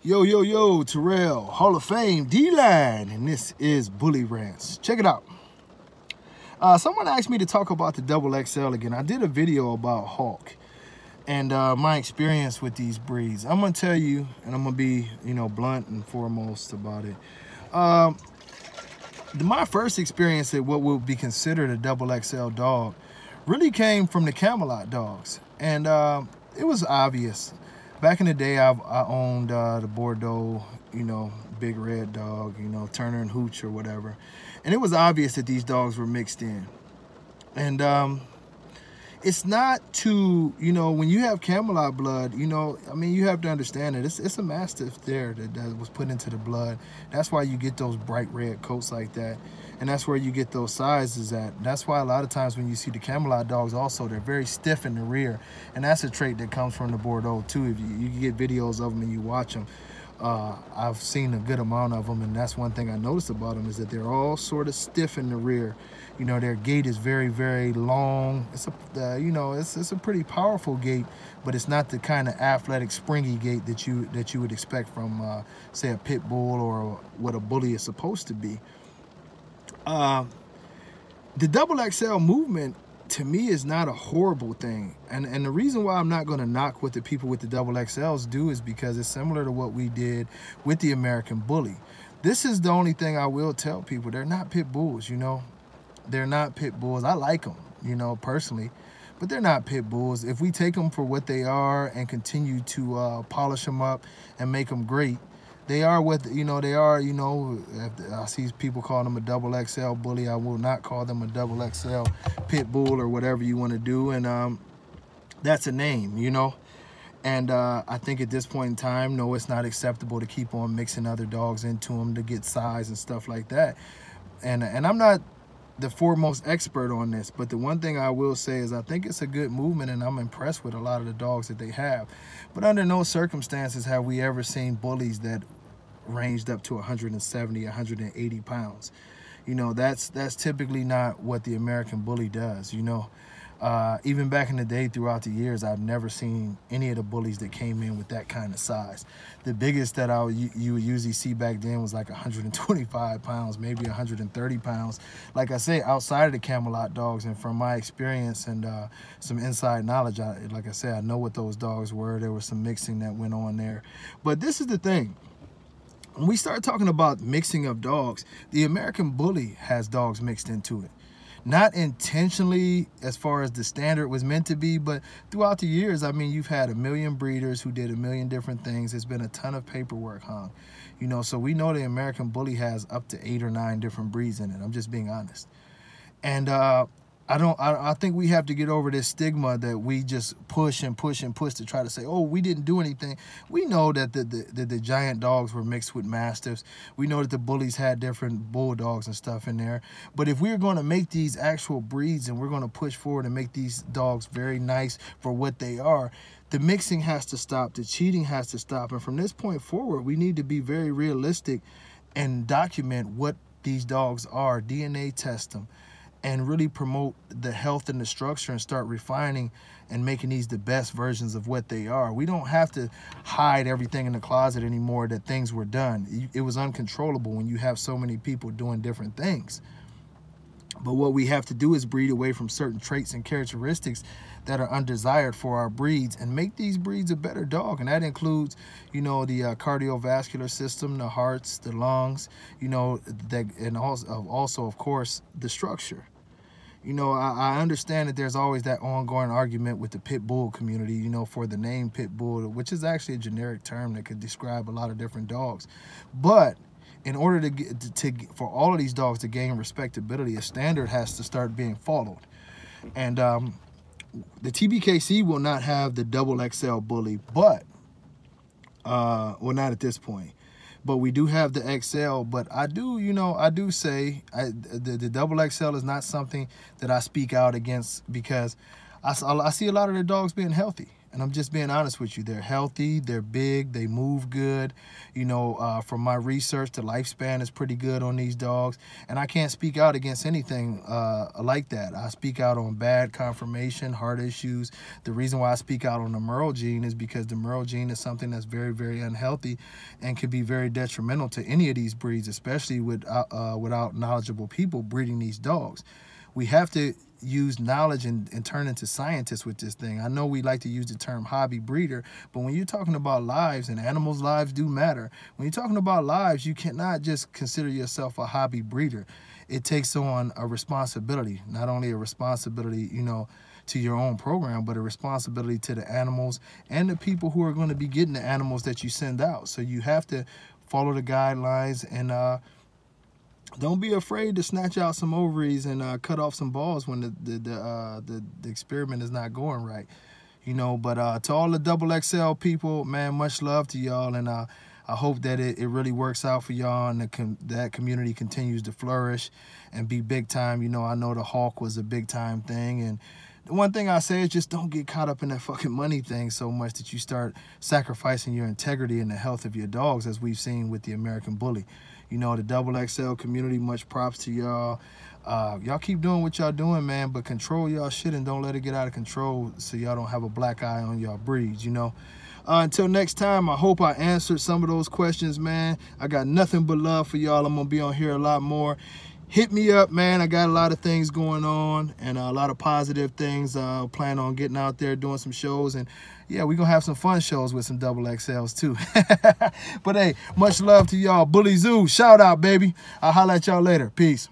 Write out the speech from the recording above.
Yo, yo, yo, Terrell, Hall of Fame, D-Line, and this is Bully Rants. Check it out. Someone asked me to talk about the Xxl again. I did a video about Hawk and my experience with these breeds. I'm going to tell you, and I'm going to be, blunt and foremost about it. My first experience at what would be considered a Xxl dog really came from the Camelot dogs. And it was obvious. Back in the day, I owned the Bordeaux, big red dog, Turner and Hooch or whatever. And it was obvious that these dogs were mixed in. And it's not too, when you have Camelot blood, you have to understand that it's a Mastiff there that was put into the blood. That's why you get those bright red coats like that. And that's where you get those sizes at. That's why a lot of times when you see the Camelot dogs also, they're very stiff in the rear. And that's a trait that comes from the Bordeaux too. If you get videos of them and you watch them, I've seen a good amount of them. And that's one thing I noticed about them is that they're all sort of stiff in the rear. Their gait is very, very long. It's a, it's a pretty powerful gait, but it's not the kind of athletic, springy gait that you would expect from, say, a pit bull or what a bully is supposed to be. The Xxl movement to me is not a horrible thing, and the reason why I'm not going to knock what the people with the Xxls do is because it's similar to what we did with the American Bully. This is the only thing I will tell people: they're not pit bulls. They're not pit bulls. I like them, personally, but they're not pit bulls. If we take them for what they are and continue to polish them up and make them great, they are what they are. I see people calling them a Xxl bully. I will not call them a Xxl pit bull or whatever you want to do. And that's a name, And I think at this point in time, no, it's not acceptable to keep on mixing other dogs into them to get size and stuff like that. And I'm not the foremost expert on this, but the one thing I will say is I think it's a good movement, and I'm impressed with a lot of the dogs that they have. But under no circumstances have we ever seen bullies that ranged up to 170, 180 pounds. That's typically not what the American Bully does. Even back in the day, throughout the years, I've never seen any of the bullies that came in with that kind of size. The biggest that you would usually see back then was like 125 pounds, maybe 130 pounds. Like I say, outside of the Camelot dogs, and from my experience and some inside knowledge, like I said, I know what those dogs were. There was some mixing that went on there. But this is the thing. When we start talking about mixing of dogs, the American Bully has dogs mixed into it. Not intentionally as far as the standard was meant to be, but throughout the years, you've had a million breeders who did a million different things. There's been a ton of paperwork hung, so we know the American Bully has up to 8 or 9 different breeds in it. I'm just being honest. And I think we have to get over this stigma that we just push and push and push to try to say, oh, we didn't do anything. We know that the giant dogs were mixed with Mastiffs. We know that the bullies had different bulldogs and stuff in there. But if we're going to make these actual breeds and we're going to push forward and make these dogs very nice for what they are, the mixing has to stop. The cheating has to stop. And from this point forward, we need to be very realistic and document what these dogs are, DNA test them, and really promote the health and the structure and start refining and making these the best versions of what they are. We don't have to hide everything in the closet anymore that things were done. It was uncontrollable when you have so many people doing different things. But what we have to do is breed away from certain traits and characteristics that are undesired for our breeds and make these breeds a better dog. And that includes, the cardiovascular system, the hearts, the lungs, and also, of course, the structure. I understand that there's always that ongoing argument with the pit bull community, for the name pit bull, which is actually a generic term that could describe a lot of different dogs. But in order for all of these dogs to gain respectability, a standard has to start being followed. And the TBKC will not have the Xxl Bully, but well, not at this point. But we do have the XL. But I do, I do say the Xxl is not something that I speak out against, because I see a lot of the dogs being healthy. And I'm just being honest with you. They're healthy, they're big, they move good. You know, from my research, the lifespan is pretty good on these dogs. And I can't speak out against anything like that. I speak out on bad conformation, heart issues. The reason why I speak out on the Merle gene is because the Merle gene is something that's very, very unhealthy and can be very detrimental to any of these breeds, especially without knowledgeable people breeding these dogs. We have to use knowledge and turn into scientists with this thing. I know we like to use the term hobby breeder, but when you're talking about lives, and animals' lives do matter, when you're talking about lives, you cannot just consider yourself a hobby breeder. It takes on a responsibility, not only a responsibility, you know, to your own program, but a responsibility to the animals and the people who are going to be getting the animals that you send out. So you have to follow the guidelines and don't be afraid to snatch out some ovaries and cut off some balls when the experiment is not going right, you know. But to all the XXL people, man, much love to y'all, and I hope that it really works out for y'all, and that community continues to flourish and be big time. You know, I know the Hawk was a big time thing, and the one thing I say is just don't get caught up in that fucking money thing so much that you start sacrificing your integrity and the health of your dogs, as we've seen with the American Bully. You know, the XXL community, much props to y'all. Y'all keep doing what y'all doing, man, but control y'all shit and don't let it get out of control so y'all don't have a black eye on y'all breeds, you know. Until next time, I hope I answered some of those questions, man. I got nothing but love for y'all. I'm going to be on here a lot more. Hit me up, man. I got a lot of things going on and a lot of positive things. Plan on getting out there doing some shows, and yeah, we're gonna have some fun shows with some XXLs too. But hey, much love to y'all. Bully Zoo, shout out, baby. I'll holler at y'all later. Peace.